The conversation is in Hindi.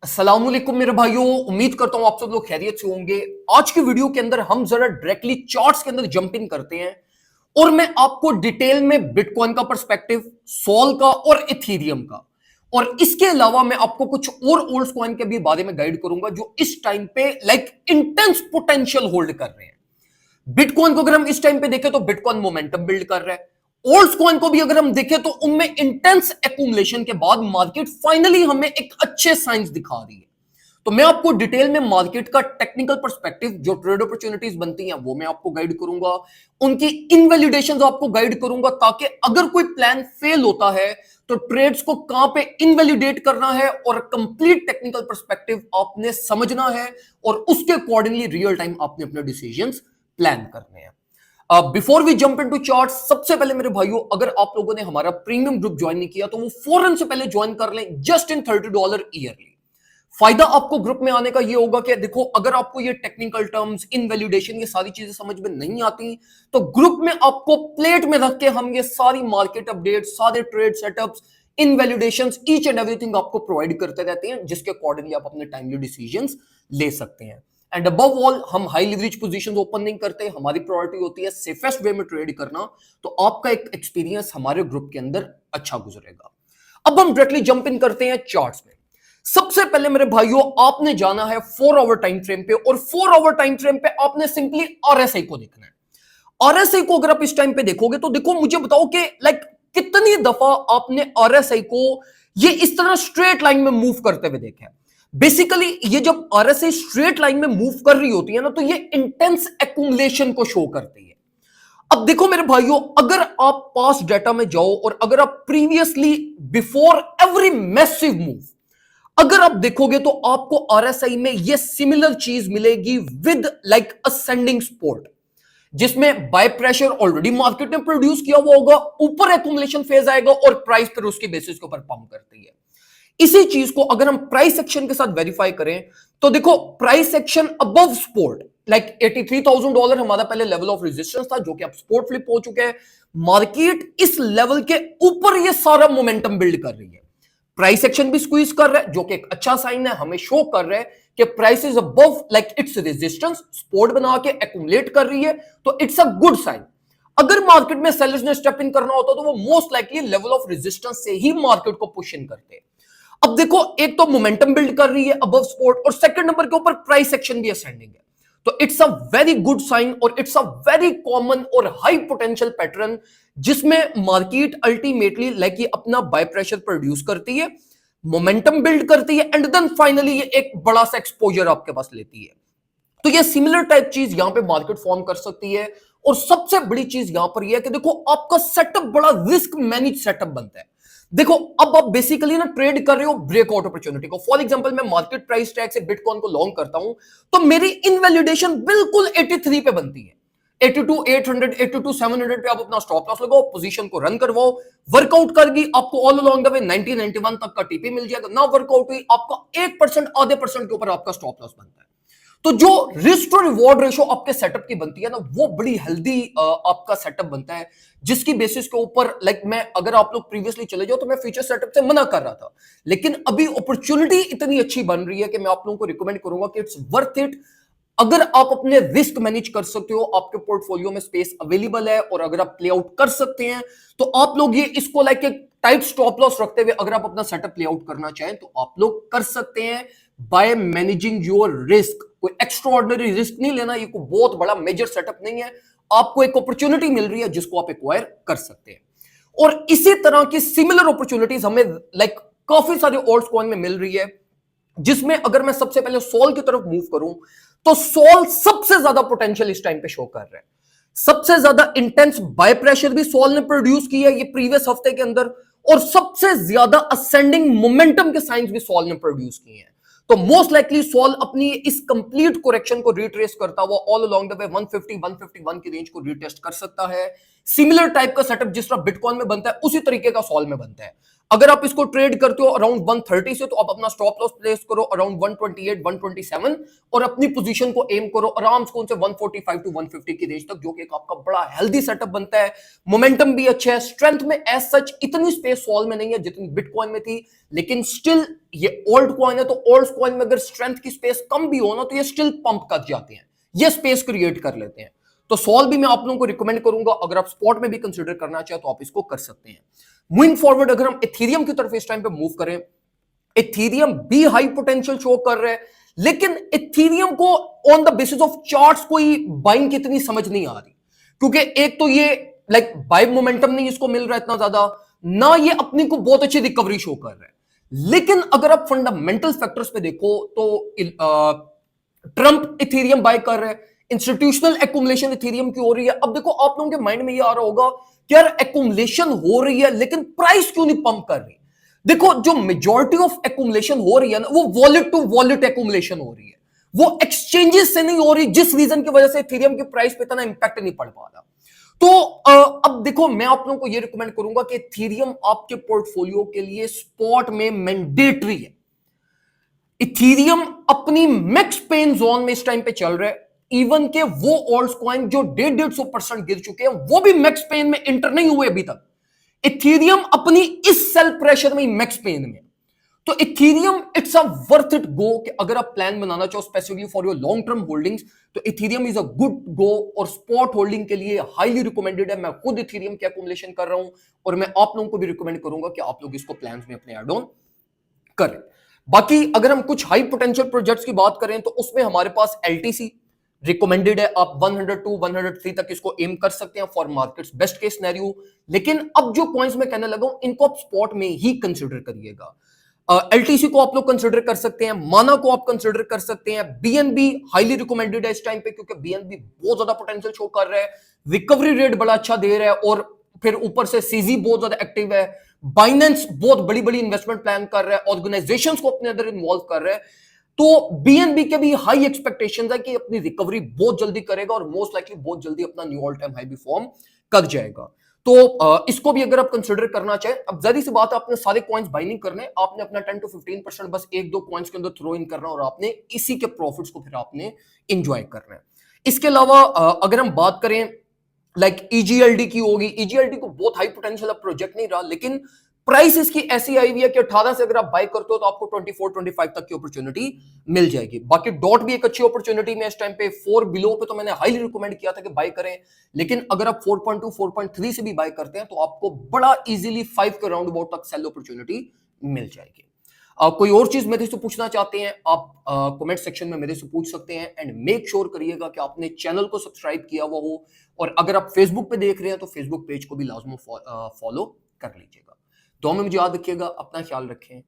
अस्सलाम वालेकुम मेरे भाइयों, उम्मीद करता हूं आप सब लोग खैरियत से होंगे। आज की वीडियो के अंदर हम जरा डायरेक्टली चार्ट्स के अंदर जंप इन करते हैं और मैं आपको डिटेल में बिटकॉइन का पर्सपेक्टिव, सोल का और इथीरियम का, और इसके अलावा मैं आपको कुछ और ओल्ड कॉइन के भी बारे में गाइड करूंगा जो इस टाइम पे इंटेंस पोटेंशियल होल्ड कर रहे हैं। बिटकॉइन को अगर हम इस टाइम पे देखें तो बिटकॉइन मोमेंटम बिल्ड कर रहा है। ओल्ड कॉइन को भी अगर हम देखें तो उनमें इंटेंस एक्यूमुलेशन के बाद मार्केट फाइनली हमें एक अच्छे साइंस दिखा रही है। तो मैं आपको डिटेल में मार्केट का टेक्निकल पर्सपेक्टिव, जो ट्रेड अपॉर्चुनिटीज बनती हैं वो मैं आपको गाइड करूंगा, उनकी इनवैलिडेशंस आपको गाइड करूंगा, ताकि अगर कोई प्लान फेल होता है तो ट्रेड्स को कहां पे इनवैलिडेट करना है और कंप्लीट टेक्निकल पर्सपेक्टिव आपने समझना है और उसके अकॉर्डिंगली रियल टाइम आपने अपने डिसीजंस प्लान करने हैं। Before we jump into chart, सबसे पहले मेरे भाइयों, अगर आप लोगों ने हमारा प्रीमियम ग्रुप ज्वाइन नहीं किया तो वो फौरन से पहले ज्वाइन कर लें, जस्ट इन $30 ईयरली। फायदा आपको ग्रुप में आने का ये होगा कि देखो, अगर आपको ये टेक्निकल टर्म्स, इनवैलिडेशन, ये सारी चीजें समझ में नहीं आती तो ग्रुप में आपको प्लेट में रख के हम ये सारी मार्केट अपडेट, सारे trade setups, invalidations, each and everything आपको प्रोवाइड करते रहते हैं, जिसके अकॉर्डिंगली आप अपने टाइमली डिसीजंस ले सकते हैं। एंड अबव ऑल, हम हाई लिवरेज पोजीशंस ओपन नहीं करते, हमारी प्रायोरिटी होती है सेफेस्ट वे में ट्रेड करना। तो आपका एक एक्सपीरियंस हमारे ग्रुप के अंदर अच्छा गुजरेगा। अब हम डायरेक्टली जंप इन करते हैं चार्ट्स में। सबसे पहले मेरे भाइयों, आपने जाना है 4 आवर टाइम फ्रेम पे, और 4 आवर टाइम फ्रेम पे आपने सिंपली आरएसआई को देखना है। आरएसआई को अगर आप इस टाइम पे देखोगे तो देखो, मुझे बताओ कि कितनी दफा आपने आरएसआई को ये इस तरह स्ट्रेट लाइन में मूव करते हुए देखा है। बेसिकली ये जब आरएसआई स्ट्रेट लाइन में मूव कर रही होती है ना, तो ये इंटेंस एक्यूमुलेशन को शो करती है। अब देखो मेरे भाइयों, अगर आप पास डाटा में जाओ और अगर आप previously, before every massive move, अगर आप देखोगे तो आपको आरएसआई में ये सिमिलर चीज मिलेगी विद असेंडिंग सपोर्ट, जिसमें बाय प्रेशर ऑलरेडी मार्केट ने प्रोड्यूस किया हुआ होगा, ऊपर एक्यूमुलेशन फेज आएगा और प्राइस फिर उसके बेसिस के ऊपर पंप करती है। इसी चीज को अगर हम प्राइस एक्शन के साथ वेरीफाई करें तो देखो, प्राइस एक्शन अबव सपोर्ट, $83,000 हमारा पहले लेवल ऑफ रेजिस्टेंस था, जो कि अब सपोर्ट फ्लिप हो चुका है। मार्केट इस लेवल के ऊपर ये सारा मोमेंटम बिल्ड कर रही है। प्राइस एक्शन भी स्क्वीज कर रहा है, जो कि एक अच्छा साइन है, हमें शो कर रहा है कि price is above its resistance, support बना के एक्यूमुलेट कर रही है, तो इट्स अ गुड साइन। अगर मार्केट में सेलर्स ने स्टेप इन करना होता तो वो most likely level of resistance से ही मार्केट को पुश इन करते। अब देखो, एक तो मोमेंटम बिल्ड कर रही है अबव सपोर्ट, और सेकंड नंबर के ऊपर प्राइस एक्शन भी असेंडिंग है, तो it's a very good sign और इट्स अ वेरी कॉमन और हाई पोटेंशियल पैटर्न, जिसमें मार्केट अल्टीमेटली ये अपना बाय प्रेशर प्रोड्यूस करती है, मोमेंटम बिल्ड करती है, एंड देन फाइनली ये एक बड़ा सा एक्सपोजर आपके पास लेती है। तो ये सिमिलर टाइप चीज यहां पे मार्केट फॉर्म कर सकती है। और सबसे बड़ी चीज यहां पर यह है कि देखो, आपका सेटअप बड़ा रिस्क मैनेज सेटअप बनता है। देखो, अब आप बेसिकली ना ट्रेड कर रहे हो ब्रेकआउट अपॉर्चुनिटी को। फॉर एग्जांपल, मैं मार्केट प्राइस टैग से बिटकॉइन को लॉन्ग करता हूं तो मेरी इनवैलिडेशन बिल्कुल 83 पे बनती है। 82,800, 82,700 पे आप अपना स्टॉप लॉस लगाओ, पोजीशन को रन करवाओ, वर्कआउट करगी, आपको ऑल अलोंग द वे 90-91 तक का टीपी मिल जाएगा। ना वर्कआउट हुई, आपका 1%, आधे परसेंट के ऊपर आपका स्टॉप लॉस बनता है। तो जो रिस्क टू रिवॉर्ड रेशो आपके सेटअप की बनती है ना, वो बड़ी हेल्दी आपका सेटअप बनता है, जिसकी बेसिस के ऊपर मैं, अगर आप लोग प्रीवियसली चले जाओ तो मैं फ्यूचर सेटअप से मना कर रहा था, लेकिन अभी अपॉर्चुनिटी इतनी अच्छी बन रही है कि मैं आप लोगों को रिकमेंड करूंगा कि इट्स वर्थ इट। अगर आप अपने रिस्क मैनेज कर सकते हो, आपके पोर्टफोलियो में स्पेस अवेलेबल है और अगर आप प्ले आउट कर सकते हैं, तो आप लोग ये इसको एक टाइट स्टॉप लॉस रखते हुए अगर आप अपना सेटअप प्ले आउट करना चाहें तो आप लोग कर सकते हैं बाय मैनेजिंग योर रिस्क। कोई एक्स्ट्राऑर्डिनरी रिस्क नहीं लेना, ये कोई बहुत बड़ा मेजर सेटअप नहीं है, आपको एक अपॉर्चुनिटी मिल रही है जिसको आप एक्वायर कर सकते हैं। और इसी तरह की सिमिलर अपॉर्चुनिटीज हमें काफी सारे ओल्ड कॉइन में मिल रही है, जिसमें अगर मैं सबसे पहले सोल की तरफ मूव करूं तो सोल सबसे ज्यादा पोटेंशियल इस टाइम पे शो कर रहा है। सबसे ज्यादा इंटेंस बाय प्रेशर भी सोल ने प्रोड्यूस की है ये प्रीवियस हफ्ते के अंदर, और सबसे ज्यादा असेंडिंग मोमेंटम के साइंस भी सोल ने प्रोड्यूस किए हैं। तो मोस्ट लाइकली सोल अपनी इस कंप्लीट करेक्शन को रिट्रेस करता हुआ ऑल अलोंग द वे 150 151 की रेंज को रिटेस्ट कर सकता है। सिमिलर टाइप का सेटअप जिस तरह बिटकॉइन में बनता है उसी तरीके का सोल में बनता है। अगर आप इसको ट्रेड करते हो अराउंड 130 से, तो आप अपना स्टॉप लॉस प्लेस करो अराउंड 128 127 और अपनी पोजीशन को एम करो आराम से उनसे 145 टू 150 की रेंज तक, जो कि एक आपका बड़ा हेल्दी सेटअप बनता है। मोमेंटम भी अच्छा है, स्ट्रेंथ में एज सच इतनी स्पेस सॉल में नहीं है जितनी बिटकॉइन में थी, लेकिन स्टिल ये ओल्ड कॉइन है, तो ओल्ड कॉइन में अगर स्ट्रेंथ की स्पेस कम भी हो ना, तो ये स्टिल पंप कर जाते हैं, ये स्पेस क्रिएट कर लेते हैं। तो सॉल भी मैं आप लोगों को रिकमेंड करूंगा, अगर आप स्पॉट में भी कंसीडर करना चाहे तो आप इसको कर सकते हैं। मूविंग फॉरवर्ड अगर हम इथेरियम की तरफ इस टाइम पे मूव करें, इथेरियम भी हाई पोटेंशियल शो कर रहे हैं, लेकिन इथेरियम को on the basis of charts कोई बाइंग कितनी समझ नहीं आ रही, क्योंकि एक तो ये लाइक बाय मोमेंटम नहीं इसको मिल रहा है इतना ज्यादा, ना ये अपनी को बहुत अच्छी रिकवरी शो कर रहा है। लेकिन अगर आप फंडामेंटल फैक्टर्स पे देखो तो ट्रंप इथेरियम बाय कर रहे हैं, इंस्टीट्यूशनल एक्यूमुलेशन इथेरियम की हो रही है। अब देखो आप लोगों के माइंड में ये आ रहा होगा कि यार एक्यूमुलेशन हो रही है लेकिन प्राइस क्यों नहीं पंप कर रही। देखो जो मेजॉरिटी ऑफ एक्यूमुलेशन हो रही है ना, वो वॉलेट टू वॉलेट एक्यूमुलेशन हो रही है, वो एक्सचेंजेस से नहीं हो रही, जिस रीजन की वजह से इथेरियम की प्राइस पे इतना इंपैक्ट नहीं पड़ पा रहा। तो अब देखो मैं आप लोगों को यह रिकमेंड करूंगा कि इथेरियम आपके पोर्टफोलियो के लिए स्पॉट में मैंडेटरी है। इथेरियम अपनी मैक्स पेन जोन में इस टाइम पे चल रहा है, इवन के वो ऑल्ट कॉइन जो 150% गिर चुके हैं वो भी मैक्स पेन में इंटर नहीं हुए अभी तक। इथेरियम अपनी इस सेल प्रेशर में मैक्स पेन में, तो Ethereum it's a worth it go कि अगर आप प्लान बनाना चाहो specifically for your long term holdings, तो Ethereum is a good go और स्पॉट होल्डिंग के लिए हाईली रिकमेंडेड है। मैं खुद इथेरियम की एक्यूमुलेशन कर रहा हूं और मैं आप लोगों को भी रिकमेंड करूंगा कि आप लोग इसको प्लान्स में अपने ऐड ऑन करें। बाकी अगर हम कुछ हाई पोटेंशियल प्रोजेक्ट्स की बात करें तो उसमें हमारे पास एलटीसी रिकमेंडेड है, आप 102 103 तक इसको एम कर सकते हैं for markets best case scenario. लेकिन अब जो पॉइंट्स मैं कहने लगा हूं इनको आप स्पॉट में ही कंसीडर करिएगा। एलटीसी को आप लोग कंसीडर कर सकते हैं, माना को आप कंसीडर कर सकते हैं, बीएनबी हाईली रिकमेंडेड है इस टाइम पे क्योंकि बीएनबी बहुत ज्यादा पोटेंशियल शो कर रहा है, रिकवरी रेट बड़ा अच्छा दे रहा है और फिर ऊपर से सीजी बहुत ज्यादा एक्टिव है, बाइनेंस बहुत बड़ी बड़ी इन्वेस्टमेंट प्लान कर रहा है, ऑर्गेनाइजेशंस को अपने अंदर इन्वॉल्व कर रहा है। तो बीएनबी के भी हाई एक्सपेक्टेशंस है कि अपनी रिकवरी बहुत जल्दी करेगा और मोस्ट लाइकली बहुत जल्दी अपना न्यू ऑल टाइम हाई भी फॉर्म कर जाएगा। तो इसको भी अगर आप कंसीडर करना चाहें, अब जारी सी बात है आपने सारे कॉइन्स बाय नहीं करने, आपने अपना 10 to 15% बस एक दो कॉइन्स के अंदर थ्रो इन करना और आपने इसी के प्रॉफिट्स को फिर आपने एंजॉय करना है। इसके अलावा अगर हम बात करें लाइक ईजीएलडी की होगी, ईजीएलडी को बहुत हाई पोटेंशियल प्रोजेक्ट नहीं रहा, लेकिन प्राइस इसकी ऐसी आई हुई है कि 18 से अगर आप बाय करते हो तो आपको 24-25 तक की अपॉर्चुनिटी मिल जाएगी। बाकी डॉट भी एक अच्छी अपॉर्चुनिटी में इस टाइम पे 4 बिलो पे तो मैंने हाईली रिकमेंड किया था कि बाय करें, लेकिन अगर आप 4.2 4.3 से भी बाय करते हैं तो आपको बड़ा इजीली 5 के राउंड अबाउट तक सेल अपॉर्चुनिटी मिल जाएगी। कोई और चीज मेरे से पूछना चाहते हैं आप कमेंट सेक्शन में मेरे से पूछ सकते हैं एंड मेक श्योर करिएगा कि आपने चैनल को सब्सक्राइब किया हुआ हो और अगर आप फेसबुक पे देख रहे हैं तो फेसबुक पेज को भी लाजमी फॉलो कर लीजिएगा। तो में मुझे याद रखिएगा, अपना ख्याल रखें।